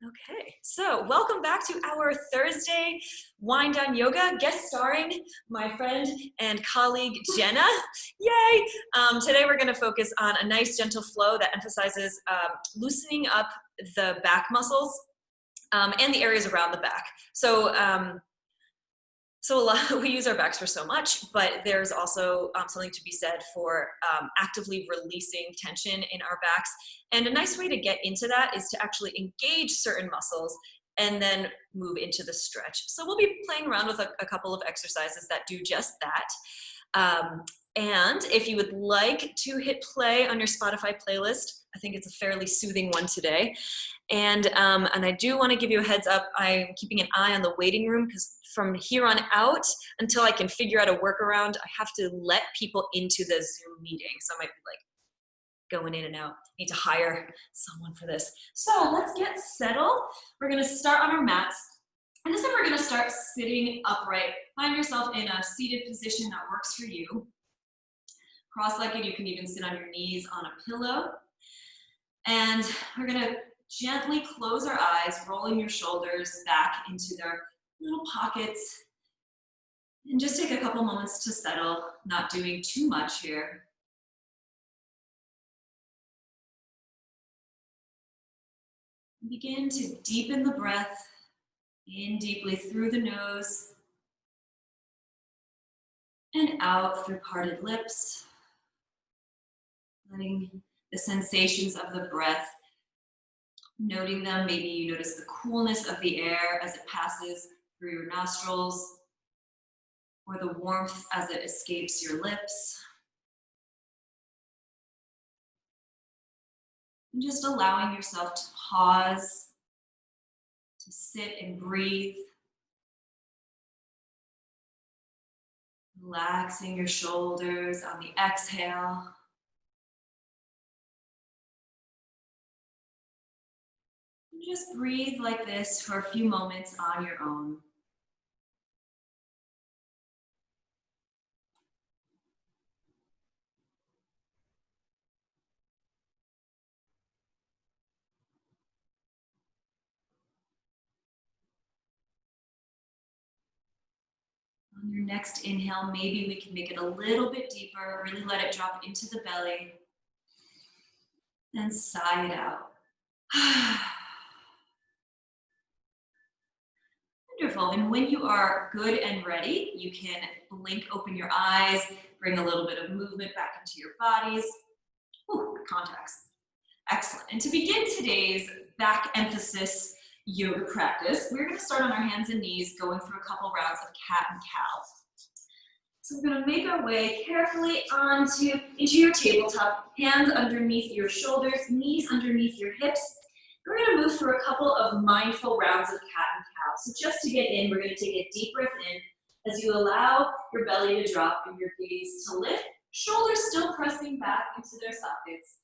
Okay, so welcome back to our Thursday Wind Down Yoga, guest starring my friend and colleague Jena. Yay! Today we're going to focus on a nice gentle flow that emphasizes loosening up the back muscles and the areas around the back. So we use our backs for so much, but there's also something to be said for actively releasing tension in our backs. And a nice way to get into that is to actually engage certain muscles and then move into the stretch. So we'll be playing around with a couple of exercises that do just that. And if you would like to hit play on your Spotify playlist, I think it's a fairly soothing one today. And I do want to give you a heads up, I'm keeping an eye on the waiting room because from here on out, until I can figure out a workaround, I have to let people into the Zoom meeting. So I might be like going in and out. Need to hire someone for this. So let's get settled. We're going to start on our mats. And this time we're going to start sitting upright. Find yourself in a seated position that works for you. Cross-legged, you can even sit on your knees on a pillow. And we're going to gently close our eyes, rolling your shoulders back into their little pockets. And just take a couple moments to settle, not doing too much here. Begin to deepen the breath, in deeply through the nose, and out through parted lips. Letting the sensations of the breath, noting them. Maybe you notice the coolness of the air as it passes through your nostrils, or the warmth as it escapes your lips. And just allowing yourself to pause, to sit and breathe. Relaxing your shoulders on the exhale. And just breathe like this for a few moments on your own. On your next inhale, maybe we can make it a little bit deeper, really let it drop into the belly, and sigh it out. Wonderful, and when you are good and ready, you can blink open your eyes, bring a little bit of movement back into your bodies. Ooh, contacts. Excellent, and to begin today's back emphasis yoga practice, we're going to start on our hands and knees, going through a couple rounds of cat and cow. So we're going to make our way carefully into your tabletop, hands underneath your shoulders, knees underneath your hips. We're going to move through a couple of mindful rounds of cat and cow. So just to get in, we're going to take a deep breath in as you allow your belly to drop and your gaze to lift, shoulders still pressing back into their sockets.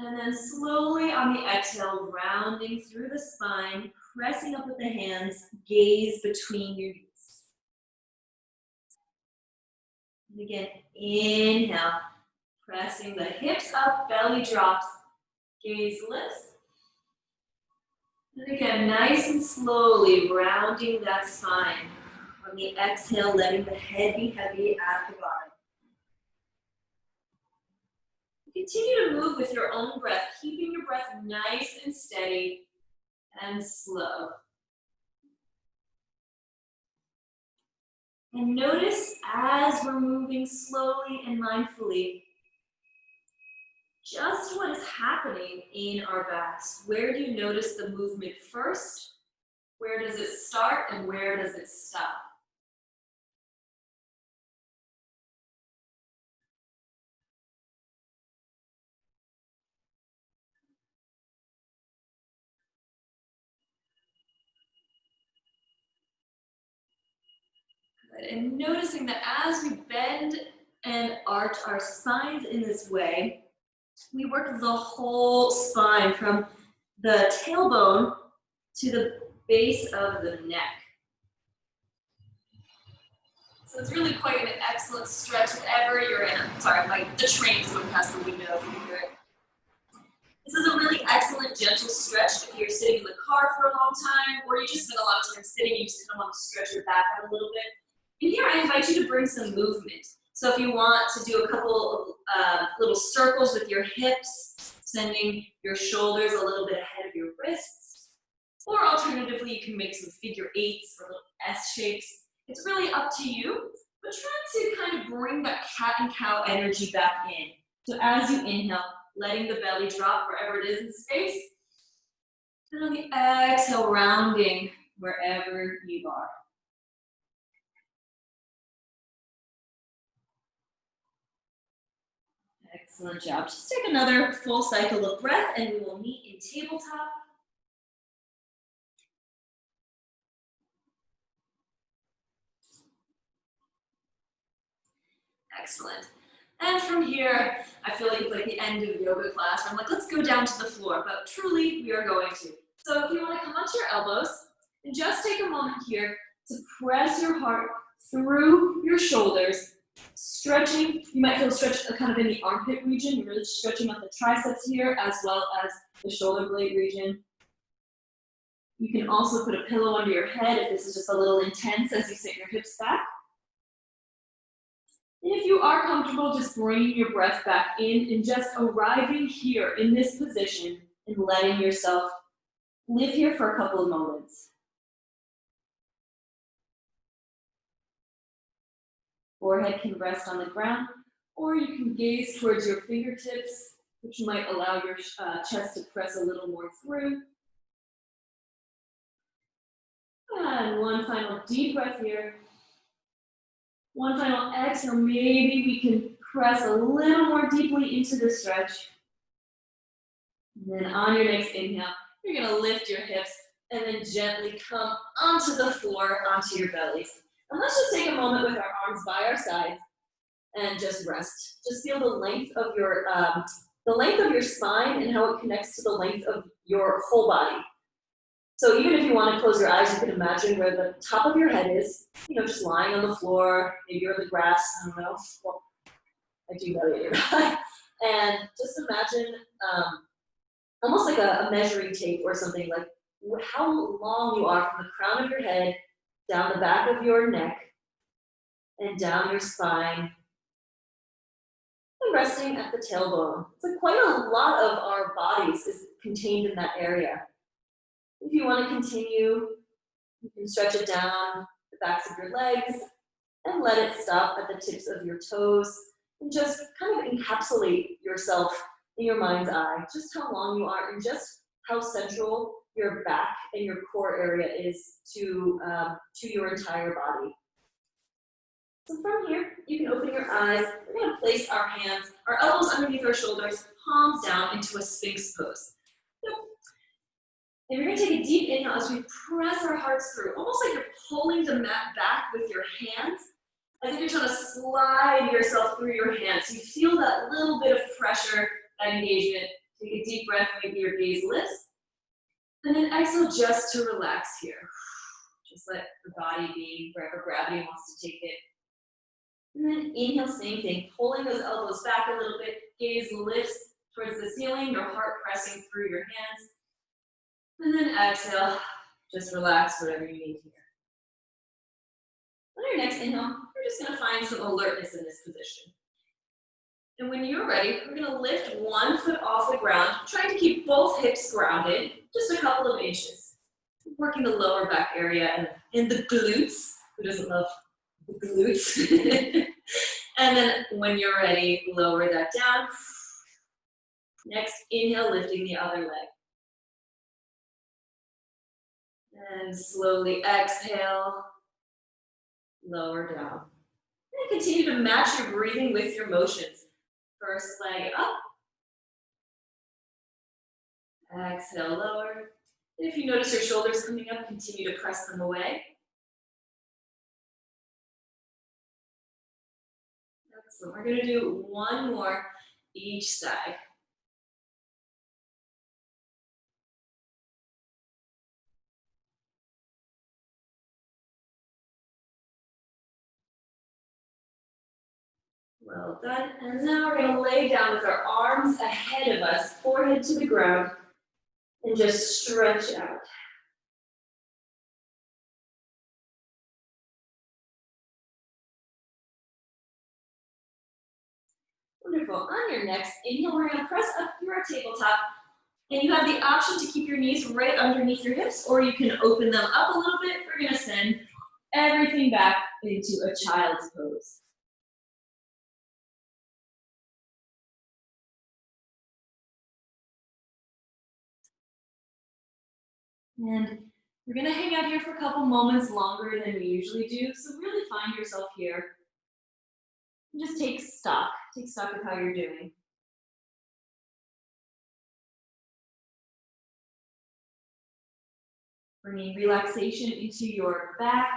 And then slowly on the exhale, rounding through the spine, pressing up with the hands, gaze between your knees. And again, inhale, pressing the hips up, belly drops, gaze lifts. And again, nice and slowly rounding that spine. On the exhale, letting the head be heavy at the bottom. Continue to move with your own breath, keeping your breath nice and steady and slow. And notice as we're moving slowly and mindfully, just what is happening in our backs. Where do you notice the movement first? Where does it start and where does it stop? And noticing that as we bend and arch our spines in this way, we work the whole spine from the tailbone to the base of the neck. So it's really quite an excellent stretch if ever you're in. Sorry, the trains went past the window. This is a really excellent gentle stretch if you're sitting in the car for a long time, or you just spend a lot of time sitting, you just kind of want to stretch your back out a little bit. And here I invite you to bring some movement. So if you want to do a couple of little circles with your hips, sending your shoulders a little bit ahead of your wrists, or alternatively, you can make some figure eights or little S shapes. It's really up to you, but try to kind of bring that cat and cow energy back in. So as you inhale, letting the belly drop wherever it is in space, and on the exhale, rounding wherever you are. Excellent job. Just take another full cycle of breath and we will meet in tabletop. Excellent. And from here, I feel like it's like the end of yoga class. I'm like, let's go down to the floor, but truly we are going to. So if you want to come onto your elbows and just take a moment here to press your heart through your shoulders, stretching. You might feel stretch kind of in the armpit region. You're really stretching out the triceps here as well as the shoulder blade region. You can also put a pillow under your head if this is just a little intense as you sit your hips back. And if you are comfortable, just bringing your breath back in and just arriving here in this position and letting yourself live here for a couple of moments. Forehead can rest on the ground, or you can gaze towards your fingertips, which might allow your chest to press a little more through. And one final deep breath here. One final exhale, maybe we can press a little more deeply into the stretch. And then on your next inhale, you're gonna lift your hips and then gently come onto the floor, onto your bellies. And let's just take a moment with our arms by our sides and just rest. Just feel the length of your spine and how it connects to the length of your whole body. So even if you want to close your eyes, you can imagine where the top of your head is, just lying on the floor, maybe you're in the grass, I don't know. Well, I do know that you're not. And just imagine almost like a measuring tape or something, like how long you are from the crown of your head, down the back of your neck, and down your spine, and resting at the tailbone. It's like quite a lot of our bodies is contained in that area. If you want to continue, you can stretch it down the backs of your legs and let it stop at the tips of your toes and just kind of encapsulate yourself in your mind's eye, just how long you are and just how central your back and your core area is to your entire body. So from here, you can open your eyes. We're going to place our hands, our elbows underneath our shoulders, palms down into a Sphinx pose. And we're going to take a deep inhale as we press our hearts through, almost like you're pulling the mat back with your hands, as if you're trying to slide yourself through your hands. So you feel that little bit of pressure, that engagement. Take a deep breath, maybe your gaze lifts. And then exhale just to relax here. Just let the body be wherever gravity wants to take it. And then inhale, same thing, pulling those elbows back a little bit, gaze lifts towards the ceiling, your heart pressing through your hands. And then exhale, just relax whatever you need here. On your next inhale, we're just gonna find some alertness in this position. And when you're ready, we're gonna lift one foot off the ground, trying to keep both hips grounded, just a couple of inches. Working the lower back area and the glutes. Who doesn't love the glutes? And then when you're ready, lower that down. Next, inhale, lifting the other leg. And slowly exhale, lower down. And continue to match your breathing with your motions. First leg up. Exhale, lower. And if you notice your shoulders coming up, continue to press them away. Excellent. We're going to do one more each side. Well done. And now we're going to lay down with our arms ahead of us, forehead to the ground, and just stretch out. Wonderful. On your next inhale, we're going to press up through our tabletop. And you have the option to keep your knees right underneath your hips, or you can open them up a little bit. We're going to send everything back into a child's pose. And we're going to hang out here for a couple moments longer than we usually do. So really find yourself here. And just take stock. Take stock of how you're doing. Bringing relaxation into your back,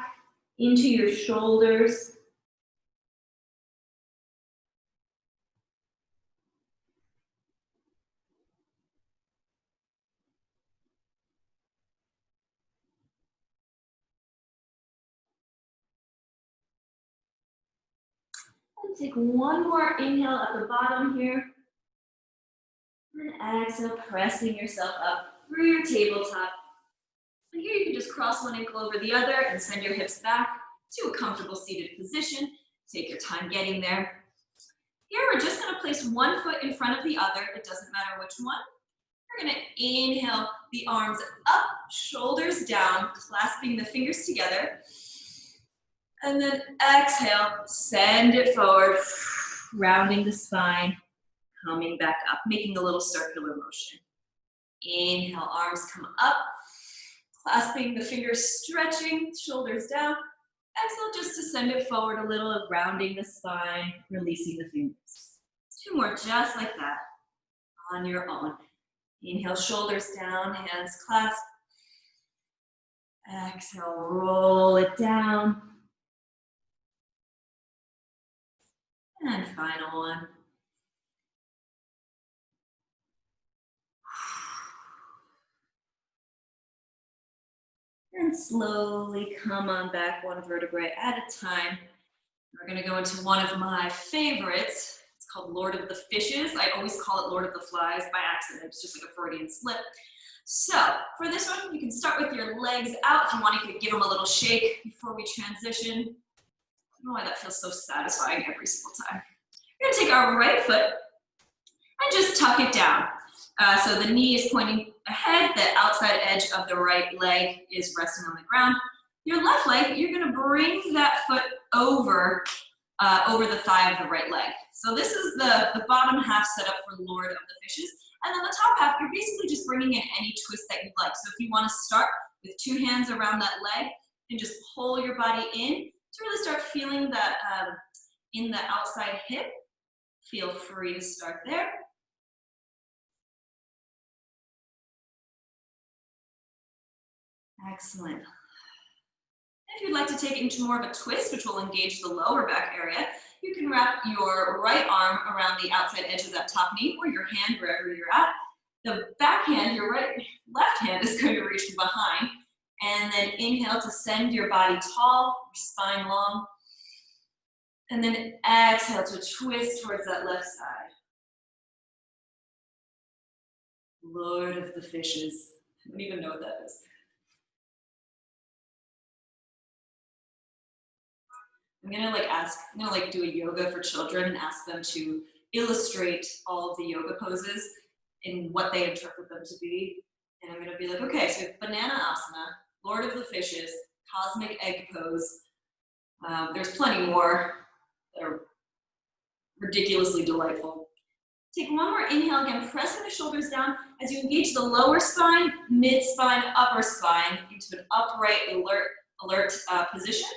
into your shoulders. And take one more inhale at the bottom here. And exhale, pressing yourself up through your tabletop. And here you can just cross one ankle over the other and send your hips back to a comfortable seated position. Take your time getting there. Here we're just going to place one foot in front of the other. It doesn't matter which one. We're going to inhale the arms up, shoulders down, clasping the fingers together. And then exhale, send it forward, rounding the spine, coming back up, making a little circular motion. Inhale, arms come up, clasping the fingers, stretching, shoulders down. Exhale, just to send it forward a little, rounding the spine, releasing the fingers. Two more just like that, on your own. Inhale, shoulders down, hands clasped. Exhale, roll it down. And final one. And slowly come on back one vertebrae at a time. We're going to go into one of my favorites. It's called Lord of the Fishes. I always call it Lord of the Flies by accident. It's just like a Freudian slip. So for this one, you can start with your legs out. If you want, you could give them a little shake before we transition. I don't know why that feels so satisfying every single time. We're going to take our right foot and just tuck it down. So the knee is pointing ahead, the outside edge of the right leg is resting on the ground. Your left leg, you're going to bring that foot over the thigh of the right leg. So this is the bottom half set up for Lord of the Fishes. And then the top half, you're basically just bringing in any twist that you'd like. So if you want to start with two hands around that leg and just pull your body in to really start feeling that in the outside hip, feel free to start there. Excellent. If you'd like to take it into more of a twist, which will engage the lower back area, you can wrap your right arm around the outside edge of that top knee, or your hand wherever you're at. The back hand, your left hand is going to reach behind, and then inhale to send your body tall, your spine long, and then exhale to twist towards that left side. Lord of the Fishes. I don't even know what that is. I'm gonna do a yoga for children and ask them to illustrate all of the yoga poses in what they interpret them to be. And I'm gonna be like, okay, so banana asana, Lord of the Fishes, cosmic egg pose. There's plenty more that are ridiculously delightful. Take one more inhale again, pressing the shoulders down as you engage the lower spine, mid spine, upper spine into an upright, alert position.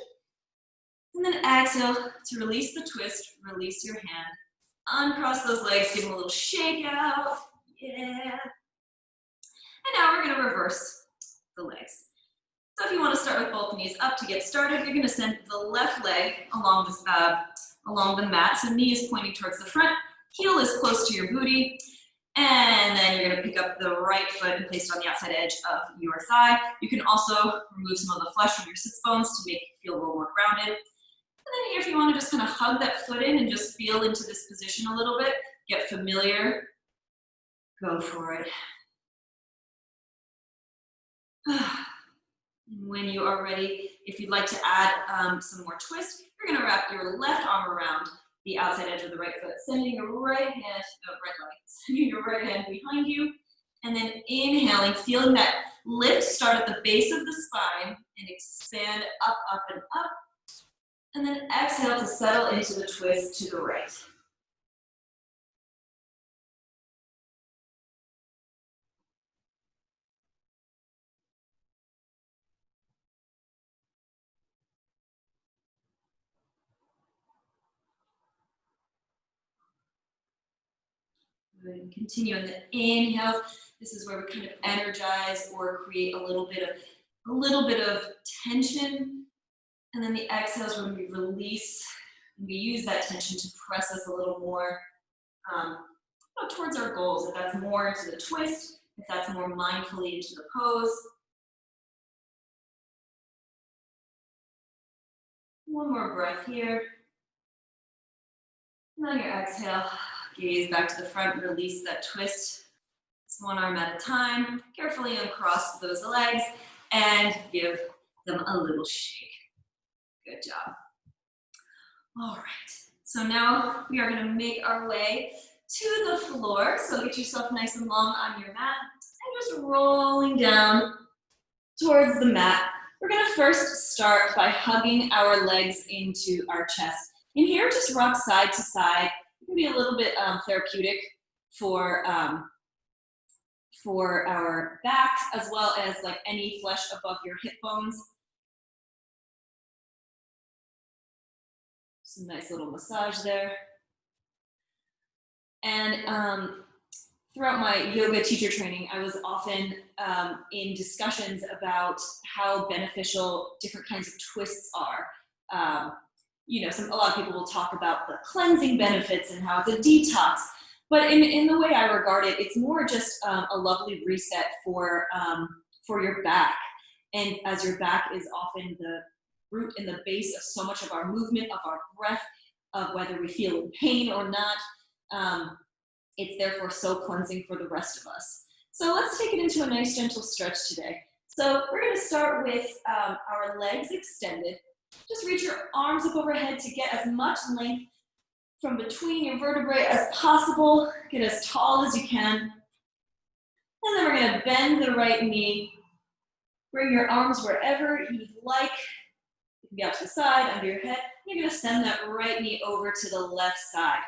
And then exhale to release the twist, release your hand. Uncross those legs, give them a little shake out. Yeah. And now we're gonna reverse the legs. So if you wanna start with both knees up to get started, you're gonna send the left leg along the mat. So knee is pointing towards the front, heel is close to your booty. And then you're gonna pick up the right foot and place it on the outside edge of your thigh. You can also remove some of the flesh from your sits bones to make you feel a little more grounded. then here, if you want to just kind of hug that foot in and just feel into this position a little bit, get familiar, go for it. And when you are ready, if you'd like to add some more twist, you're going to wrap your left arm around the outside edge of the right foot, sending your right hand, sending your right hand behind you, and then inhaling, feeling that lift start at the base of the spine and expand up, up, and up. And then exhale to settle into the twist to the right. Good, and continue on the inhales. This is where we kind of energize or create a little bit of tension. And then the exhales when we release, we use that tension to press us a little more towards our goals. If that's more into the twist, if that's more mindfully into the pose. One more breath here. And on your exhale, gaze back to the front, release that twist. Just one arm at a time. Carefully uncross those legs and give them a little shake. Good job. All right, so now we are going to make our way to the floor. So get yourself nice and long on your mat and just rolling down towards the mat. We're going to first start by hugging our legs into our chest. In here, just rock side to side. It can be a little bit therapeutic for our backs, as well as like any flesh above your hip bones. Some nice little massage there. And throughout my yoga teacher training, I was often in discussions about how beneficial different kinds of twists are. A lot of people will talk about the cleansing benefits and how it's a detox. But in the way I regard it, it's more just a lovely reset for your back. And as your back is often the root and the base of so much of our movement, of our breath, of whether we feel in pain or not, it's therefore so cleansing for the rest of us. So let's take it into a nice gentle stretch today. So we're going to start with our legs extended. Just reach your arms up overhead to get as much length from between your vertebrae as possible. Get as tall as you can. And then we're going to bend the right knee. Bring your arms wherever you'd like. You can be out to the side, under your head. You're going to send that right knee over to the left side.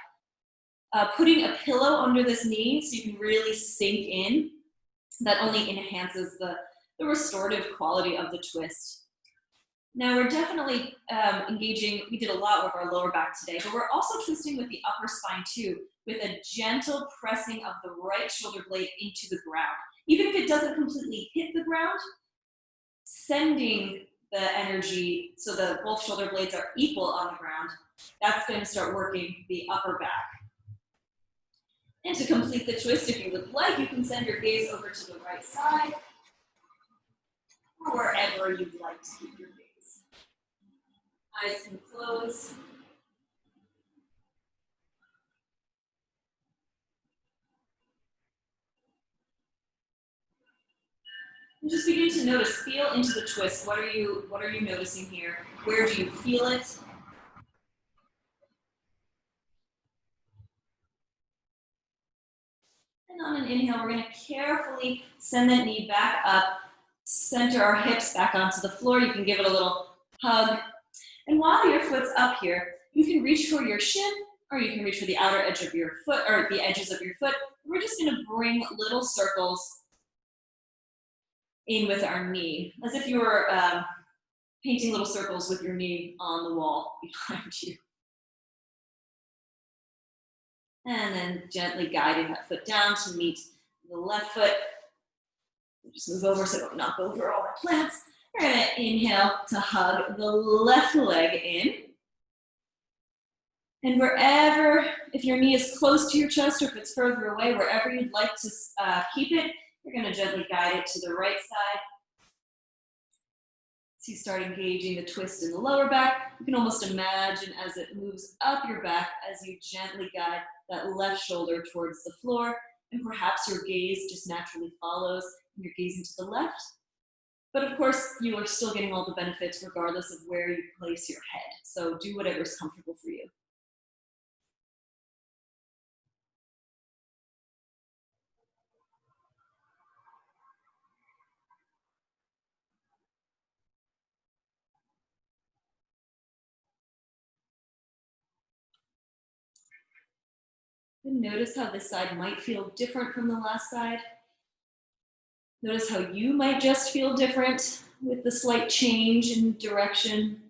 Putting a pillow under this knee so you can really sink in. That only enhances the restorative quality of the twist. Now we're definitely engaging, we did a lot with our lower back today, but we're also twisting with the upper spine too, with a gentle pressing of the right shoulder blade into the ground. Even if it doesn't completely hit the ground, sending the energy so that both shoulder blades are equal on the ground, that's going to start working the upper back. And to complete the twist, if you would like, you can send your gaze over to the right side, or wherever you'd like to keep your gaze. Eyes can close. And just begin to notice, feel into the twist. What are you noticing here? Where do you feel it? And on an inhale, we're going to carefully send that knee back up, center our hips back onto the floor. You can give it a little hug. And while your foot's up here, you can reach for your shin, or you can reach for the outer edge of your foot, or the edges of your foot. We're just going to bring little circles in with our knee, as if you were painting little circles with your knee on the wall behind you. And then gently guiding that foot down to meet the left foot. Just move over so I don't knock over all the plants. We're going to inhale to hug the left leg in. And wherever, if your knee is close to your chest or if it's further away, wherever you'd like to keep it, you're going to gently guide it to the right side. So you start engaging the twist in the lower back. You can almost imagine as it moves up your back as you gently guide that left shoulder towards the floor, and perhaps your gaze just naturally follows and you're gazing to the left. But of course, you are still getting all the benefits regardless of where you place your head. So do whatever is comfortable for you. And notice how this side might feel different from the last side. Notice how you might just feel different with the slight change in direction.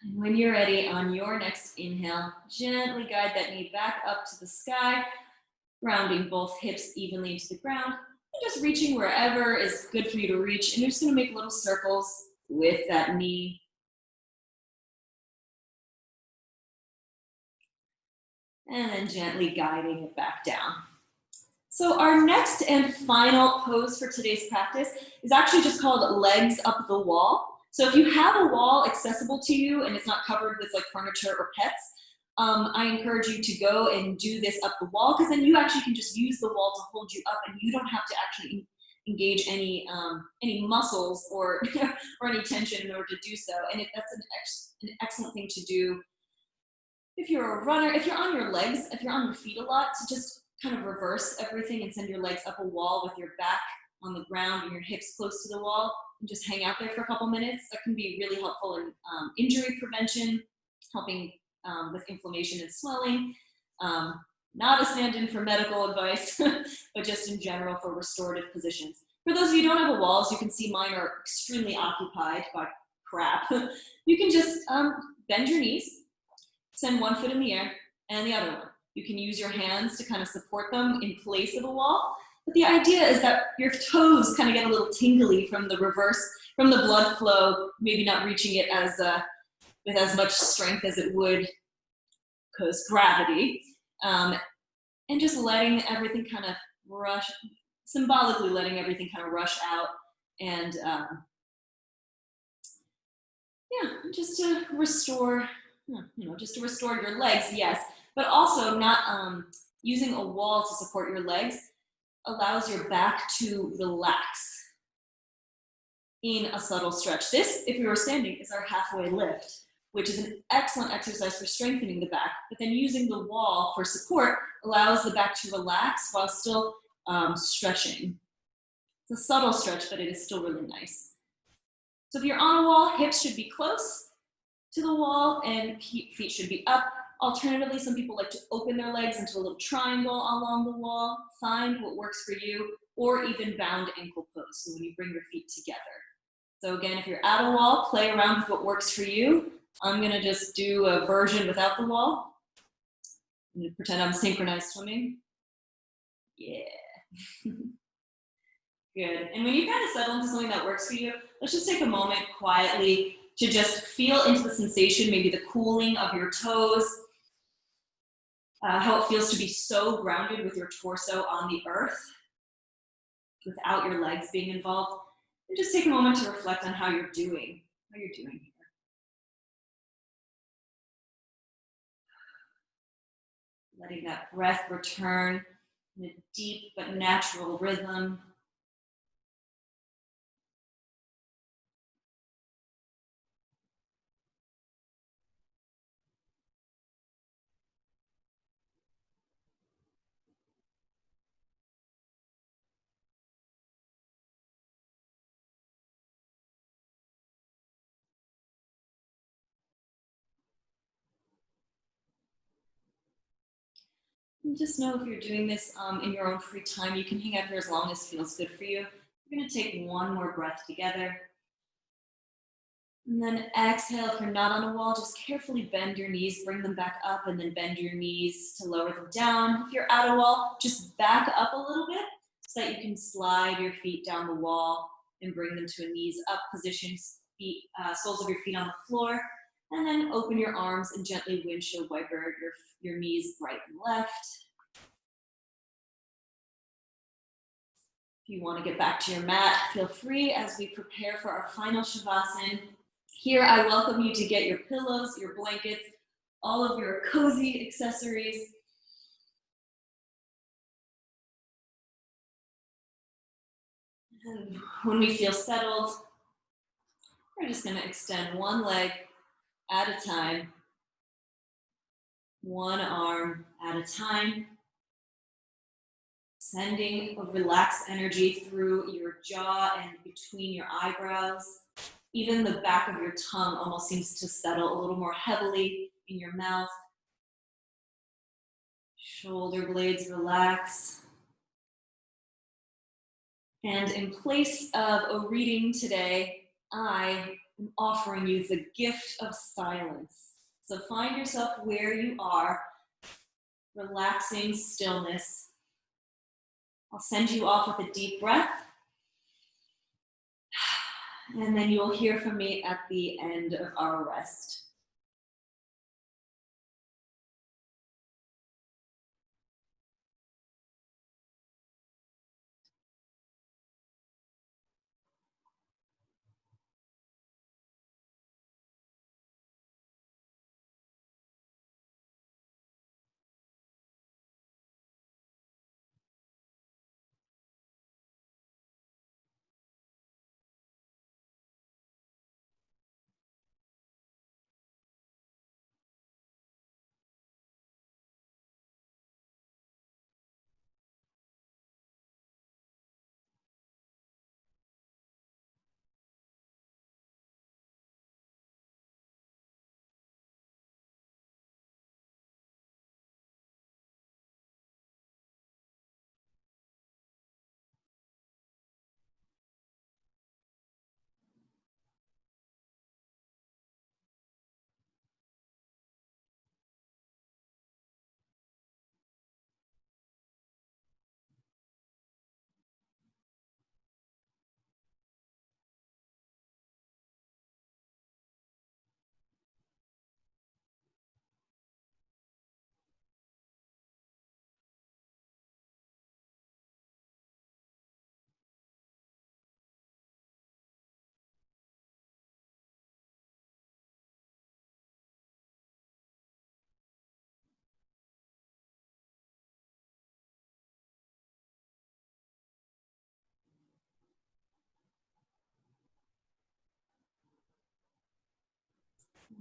And when you're ready, on your next inhale, gently guide that knee back up to the sky, grounding both hips evenly into the ground, and just reaching wherever is good for you to reach. And you're just gonna make little circles with that knee. And then gently guiding it back down. So our next and final pose for today's practice is actually just called legs up the wall. So if you have a wall accessible to you and it's not covered with like furniture or pets, I encourage you to go and do this up the wall, because then you actually can just use the wall to hold you up and you don't have to actually engage any muscles or or any tension in order to do so. And that's an excellent thing to do if you're a runner, if you're on your legs, if you're on your feet a lot, to just kind of reverse everything and send your legs up a wall with your back on the ground and your hips close to the wall, and just hang out there for a couple minutes. That can be really helpful in injury prevention, helping with inflammation and swelling. Not a stand-in for medical advice, but just in general for restorative positions. For those of you who don't have a wall, as you can see, mine are extremely occupied by crap. You can just bend your knees, send one foot in the air and the other one. You can use your hands to kind of support them in place of a wall. But the idea is that your toes kind of get a little tingly from the reverse, from the blood flow, maybe not reaching it as with as much strength as it would because gravity. And just letting everything kind of rush, symbolically letting everything kind of rush out, and yeah, just to restore, just to restore your legs, yes, but also not using a wall to support your legs allows your back to relax in a subtle stretch. This, if you were standing, is our halfway lift, which is an excellent exercise for strengthening the back, but then using the wall for support allows the back to relax while still stretching. It's a subtle stretch, but it is still really nice. So if you're on a wall, hips should be close to the wall and feet should be up. Alternatively, some people like to open their legs into a little triangle along the wall. Find what works for you, or even bound ankle pose, so when you bring your feet together. So again, if you're at a wall, play around with what works for you. I'm gonna just do a version without the wall. I'm gonna pretend I'm synchronized swimming. Yeah. Good. And when you kind of settle into something that works for you, let's just take a moment quietly to just feel into the sensation, maybe the cooling of your toes, how it feels to be so grounded with your torso on the earth without your legs being involved. And just take a moment to reflect on how you're doing here. Letting that breath return in a deep but natural rhythm. And just know if you're doing this in your own free time, you can hang out here as long as feels good for you. We're gonna take one more breath together. And then exhale, if you're not on a wall, just carefully bend your knees, bring them back up, and then bend your knees to lower them down. If you're at a wall, just back up a little bit so that you can slide your feet down the wall and bring them to a knees up position, soles of your feet on the floor. And then open your arms and gently windshield wiper your knees right and left. If you want to get back to your mat, feel free as we prepare for our final Shavasana. Here, I welcome you to get your pillows, your blankets, all of your cozy accessories. And when we feel settled, we're just going to extend one leg at a time, one arm at a time, sending a relaxed energy through your jaw and between your eyebrows. Even the back of your tongue almost seems to settle a little more heavily in your mouth. Shoulder blades relax. And in place of a reading today, I am offering you the gift of silence. So find yourself where you are, relaxing stillness. I'll send you off with a deep breath. And then you'll hear from me at the end of our rest.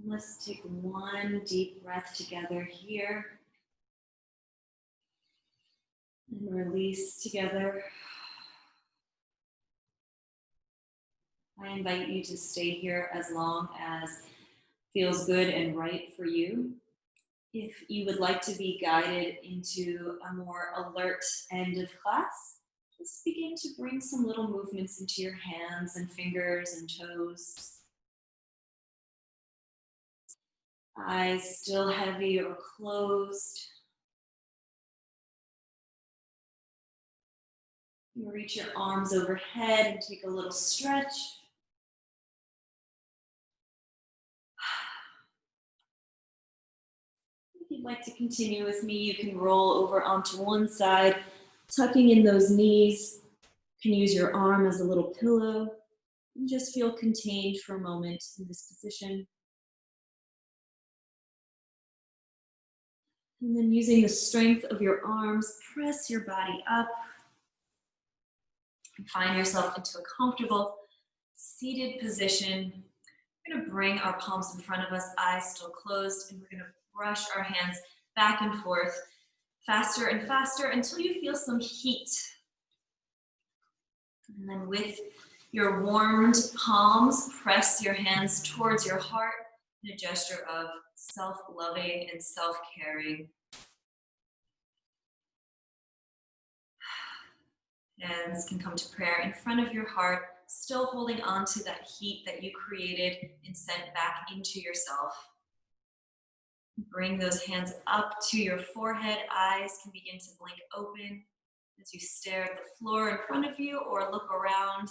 Let's take one deep breath together here. And release together. I invite you to stay here as long as feels good and right for you. If you would like to be guided into a more alert end of class, just begin to bring some little movements into your hands and fingers and toes. Eyes still heavy or closed. You reach your arms overhead and take a little stretch. If you'd like to continue with me, you can roll over onto one side, tucking in those knees. You can use your arm as a little pillow and just feel contained for a moment in this position. And then using the strength of your arms, press your body up and find yourself into a comfortable seated position. We're going to bring our palms in front of us, eyes still closed, and we're going to brush our hands back and forth, faster and faster until you feel some heat. And then with your warmed palms, press your hands towards your heart in a gesture of self-loving and self-caring. Hands can come to prayer in front of your heart, still holding on to that heat that you created and sent back into yourself. Bring those hands up to your forehead. Eyes can begin to blink open as you stare at the floor in front of you or look around.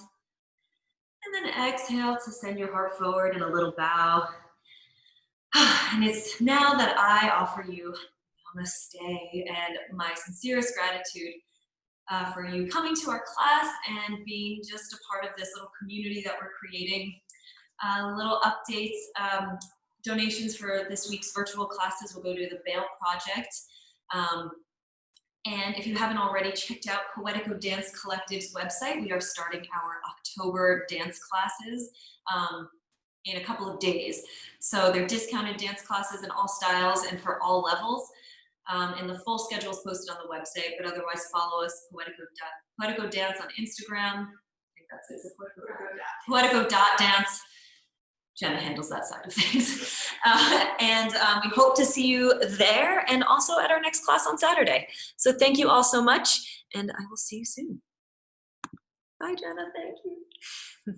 And then exhale to send your heart forward in a little bow. And it's now that I offer you namaste and my sincerest gratitude for you coming to our class and being just a part of this little community that we're creating. Little updates, donations for this week's virtual classes will go to the Bail Project. And if you haven't already checked out Poético Dance Collective's website, we are starting our October dance classes in a couple of days. So they're discounted dance classes in all styles and for all levels. And the full schedule is posted on the website, but otherwise follow us, Poético Dance on Instagram. I think that's it. Poético.dance. Jena handles that side of things. And we hope to see you there and also at our next class on Saturday. So thank you all so much, and I will see you soon. Bye, Jena. Thank you.